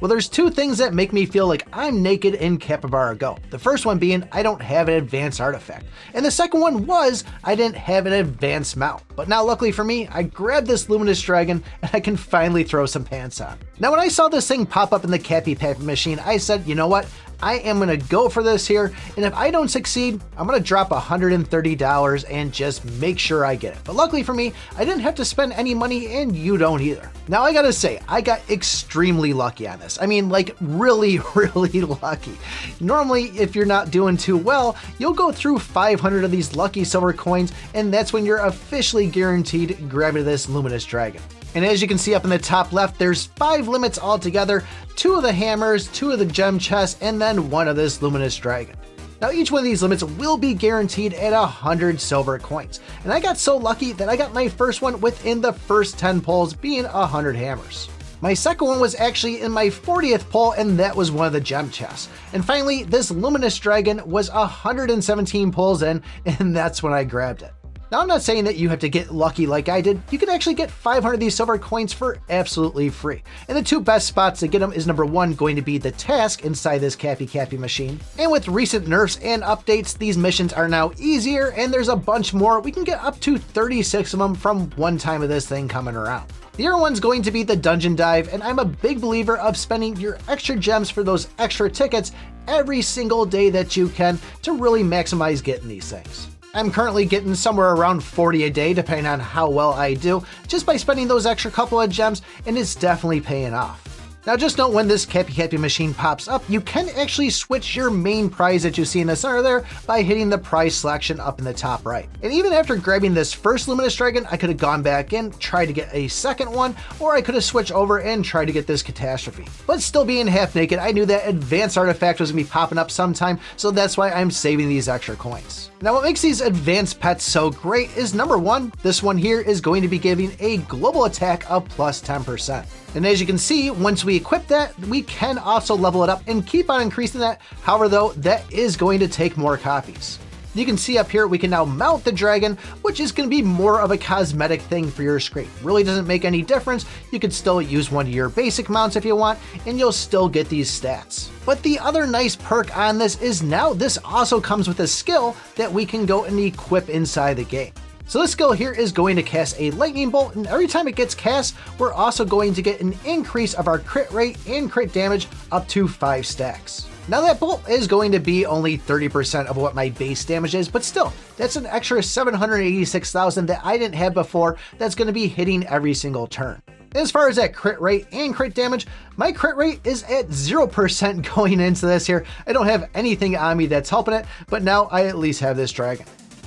Well, there's two things that make me feel like I'm naked in Capybara Go. The first one being I don't have an advanced artifact, and the second one was I didn't have an advanced mount. But now luckily for me, I grabbed this luminous dragon and I can finally throw some pants on. Now when I saw this thing pop up in the Capybara machine, I said, you know what? I am gonna go for this here, and if I don't succeed, I'm gonna drop $130 and just make sure I get it. But luckily for me, I didn't have to spend any money, and you don't either. Now I gotta say, I got extremely lucky on this. I mean, like really, really lucky. Normally, if you're not doing too well, you'll go through 500 of these lucky silver coins, and that's when you're officially guaranteed grabbing this luminous dragon. And as you can see up in the top left, there's 5 limits altogether, 2 of the hammers, 2 of the gem chests, and then 1 of this luminous dragon. Now each one of these limits will be guaranteed at 100 silver coins. And I got so lucky that I got my first one within the first 10 pulls, being 100 hammers. My second one was actually in my 40th pull, and that was one of the gem chests. And finally, this luminous dragon was 117 pulls in, and that's when I grabbed it. Now, I'm not saying that you have to get lucky like I did. You can actually get 500 of these silver coins for absolutely free. And the 2 best spots to get them is number 1 going to be the task inside this Capy machine. And with recent nerfs and updates, these missions are now easier, and there's a bunch more. We can get up to 36 of them from one time of this thing coming around. The other one's going to be the dungeon dive, and I'm a big believer of spending your extra gems for those extra tickets every single day that you can to really maximize getting these things. I'm currently getting somewhere around 40 a day, depending on how well I do, just by spending those extra couple of gems, and it's definitely paying off. Now just note when this Capy machine pops up, you can actually switch your main prize that you see in the center there by hitting the prize selection up in the top right. And even after grabbing this first luminous dragon, I could have gone back in, tried to get a second one, or I could have switched over and tried to get this catastrophe. But still being half naked, I knew that advanced artifact was gonna be popping up sometime, so that's why I'm saving these extra coins. Now what makes these advanced pets so great is number 1, this one here is going to be giving a global attack of plus 10%. And as you can see, once we equip that, we can also level it up and keep on increasing that. However though, that is going to take more copies. You can see up here, we can now mount the dragon, which is going to be more of a cosmetic thing for your screen. Really doesn't make any difference. You could still use one of your basic mounts if you want, and you'll still get these stats. But the other nice perk on this is now this also comes with a skill that we can go and equip inside the game. So this skill here is going to cast a lightning bolt, and every time it gets cast, we're also going to get an increase of our crit rate and crit damage up to 5 stacks. Now that bolt is going to be only 30% of what my base damage is, but still, that's an extra 786,000 that I didn't have before that's going to be hitting every single turn. As far as that crit rate and crit damage, my crit rate is at 0% going into this here. I don't have anything on me that's helping it, but now I at least have this dragon.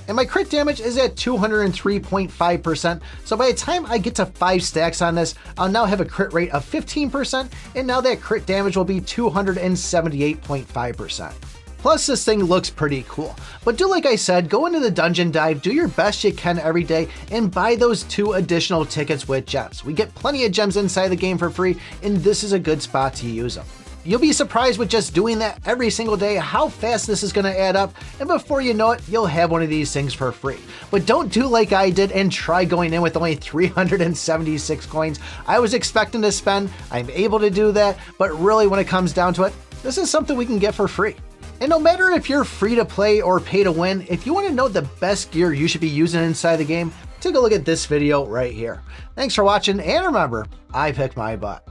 And my crit damage is at 203.5%, so by the time I get to 5 stacks on this, I'll now have a crit rate of 15%, and now that crit damage will be 278.5%. Plus, this thing looks pretty cool. But do like I said, go into the dungeon dive, do your best you can every day, and buy those 2 additional tickets with gems. We get plenty of gems inside the game for free, and this is a good spot to use them. You'll be surprised with just doing that every single day how fast this is going to add up, and before you know it, you'll have one of these things for free. But don't do like I did and try going in with only 376 coins. I was expecting to spend, I'm able to do that, but really when it comes down to it, this is something we can get for free. And no matter if you're free to play or pay to win, if you want to know the best gear you should be using inside the game, take a look at this video right here. Thanks for watching, and remember, I pick my butt.